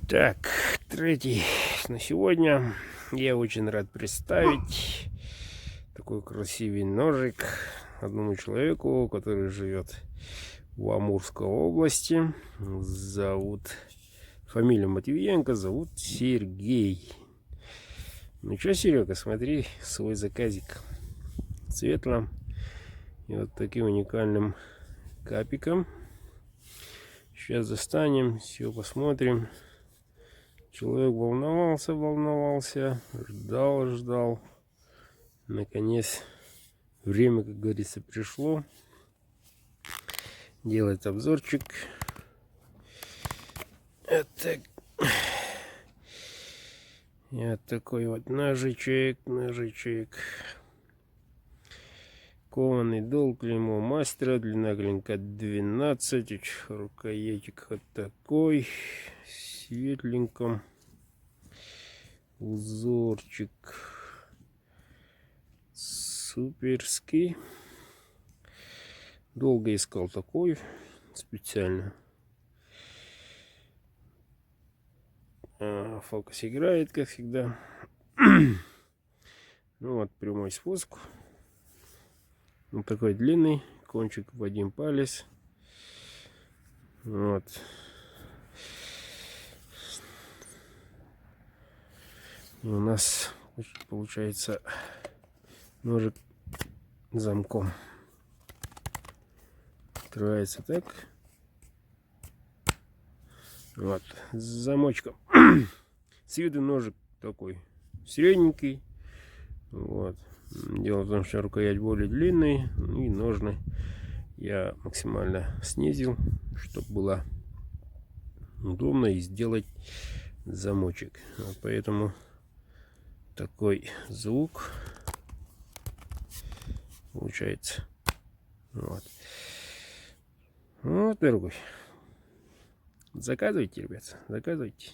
Так, третий на сегодня. Я очень рад представить такой красивый ножик одному человеку, который живет в Амурской области. Фамилия Матвиенко, зовут Сергей. Ну что, Серега, смотри свой заказик. Светлым и вот таким уникальным капиком. Сейчас достанем, все посмотрим. Человек волновался, ждал. Наконец, время, как говорится, пришло. Делать обзорчик. Это такой вот ножичек. Кованый дол, клеймо мастера, длина клинка 12, рукоятик вот такой, светленьком, узорчик суперский. Долго искал такой специально. Фокус играет, как всегда. Ну вот, прямой спуск. Вот такой длинный, кончик в один палец. Вот. И у нас получается ножик замком. Открывается так. Вот, с замочком. С виду ножик такой средненький. Вот. Дело в том, что рукоять более длинный, и ножны я максимально снизил, чтобы было удобно и сделать замочек. Вот поэтому такой звук получается. Вот, дорогой. Заказывайте, ребят, заказывайте.